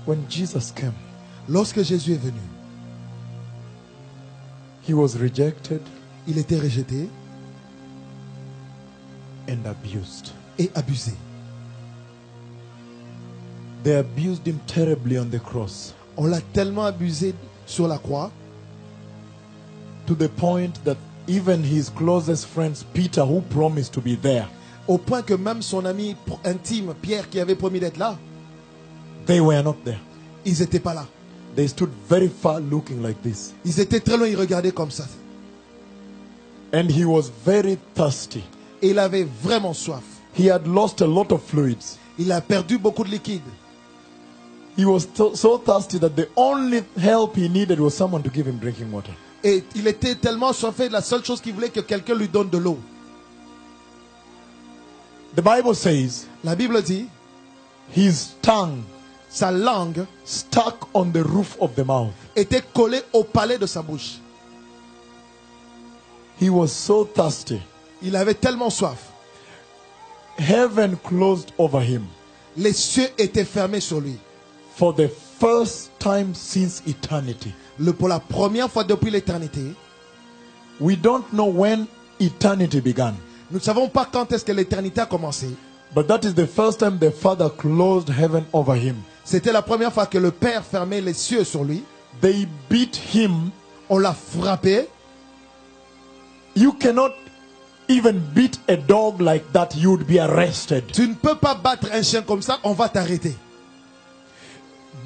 When Jesus came, Lorsque Jésus est venu, he was rejected il était rejeté and abused. et abusé. They abused him terribly on the cross, On l'a tellement abusé sur la croix, to the point that even his closest friends, Peter, who promised to be there, au point que même son ami intime, Pierre, qui avait promis d'être là, they were not there. ils n'étaient pas là. They stood very far looking like this. Ils étaient très loin, ils regardaient comme ça. And he was very thirsty. Et il avait vraiment soif. He had lost a lot of fluids. Il a perdu beaucoup de liquide. He was so thirsty that the only help he needed was someone to give him drinking water. Et il était tellement soifé, la seule chose qu'il voulait, que quelqu'un lui donne de l'eau. The Bible says La Bible dit, his tongue sa langue stuck on the roof of the mouth. était collée au palais de sa bouche. He was so thirsty. Il avait tellement soif. Heaven closed over him Les cieux étaient fermés sur lui. for the first time since eternity. Pour la première fois depuis l'éternité, We don't know when eternity began, nous ne savons pas quand est-ce que l'éternité a commencé. but that is the first time the Father closed heaven over him. C'était la première fois que le Père fermait les cieux sur lui. They beat him. On l'a frappé. You cannot even beat a dog like that, you would be arrested. Tu ne peux pas battre un chien comme ça, on va t'arrêter.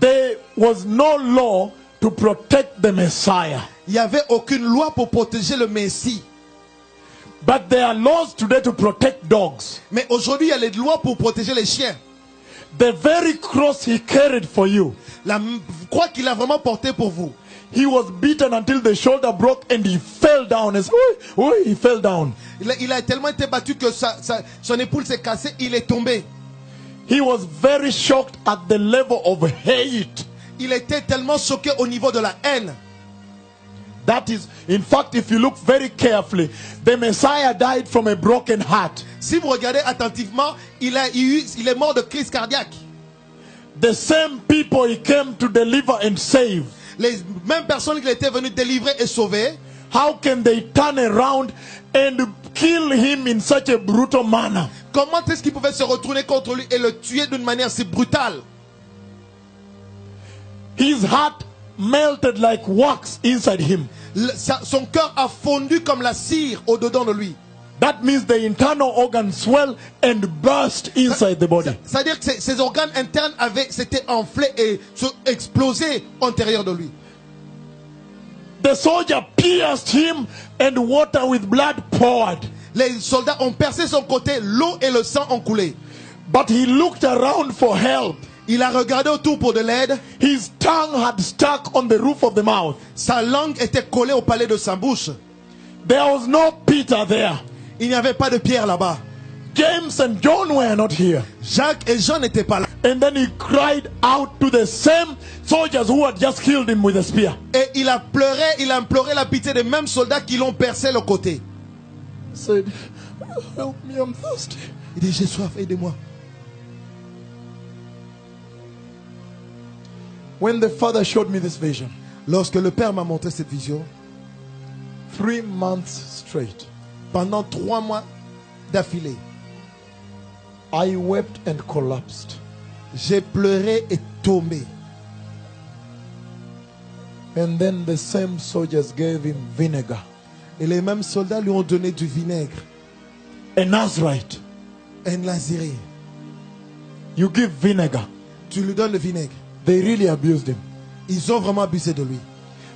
There was no law to protect the Messiah. Il n'y avait aucune loi pour protéger le Messie. But there are laws today to protect dogs. Mais aujourd'hui, il y a les lois pour protéger les chiens. The very cross he carried for you, La croix qu'il a vraiment portée pour vous. he was beaten until the shoulder broke and he fell down. He fell down. Il a tellement été battu que son épaule s'est cassée, il est tombé. He was very shocked at the level of hate. Il était tellement choqué au niveau de la haine. That is, in fact, if you look very carefully, the Messiah died from a broken heart. Si vous regardez attentivement, il est mort de crise cardiaque. The same people he came to deliver and save. Les mêmes personnes qu'il était venu délivrer et sauver, How can they turn around and kill him in such a brutal manner? comment est-ce qu'ils pouvaient se retourner contre lui et le tuer d'une manière si brutale? His heart melted like wax inside him. Son cœur a fondu comme la cire au-dedans de lui. That means the internal organs swell and burst inside the body. C'est-à-dire que ses organes internes s'étaient enflés et explosés à l'intérieur de lui. The soldier pierced him and water with blood poured. Les soldats ont percé son côté, l'eau et le sang ont coulé. But he looked around for help. Il a regardé autour pour de l'aide. His tongue had stuck on the roof of the mouth. Sa langue était collée au palais de sa bouche. There was no Peter there. Il n'y avait pas de Pierre là-bas. James and John were not here. Jacques et Jean n'étaient pas là. And then he cried out to the same soldiers who had just killed him with a spear. Et il a imploré la pitié des mêmes soldats qui l'ont percé le côté. He said, "Help me, I'm thirsty." Il dit, j'ai soif, aidez-moi. When the Father showed me this vision, Lorsque le Père m'a montré cette vision, 3 months straight, pendant 3 mois d'affilée, I wept and collapsed. j'ai pleuré et tombé. And then the same soldiers gave him vinegar. Et les mêmes soldats lui ont donné du vinaigre. A Nazarite, Un Naziré. you give vinegar. Tu lui donnes le vinaigre. They really abused him. Ils ont vraiment abusé de lui.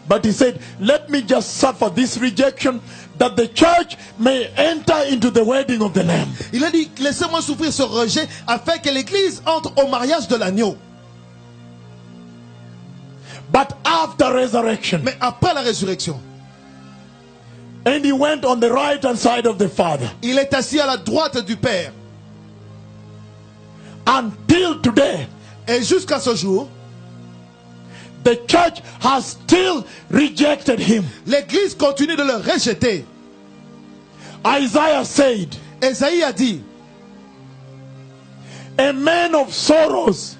But he said, let me just suffer this rejection that the church may enter into the wedding of the Lamb. Il a dit, laissez-moi souffrir ce rejet afin que l'église entre au mariage de l'agneau. But after resurrection, Mais après la résurrection, and he went on the right hand side of the Father. il est assis à la droite du Père. Until today, Et jusqu'à ce jour, the church has still rejected him. l'église continue de le rejeter. Isaiah said, Esaïe a dit, a man of sorrows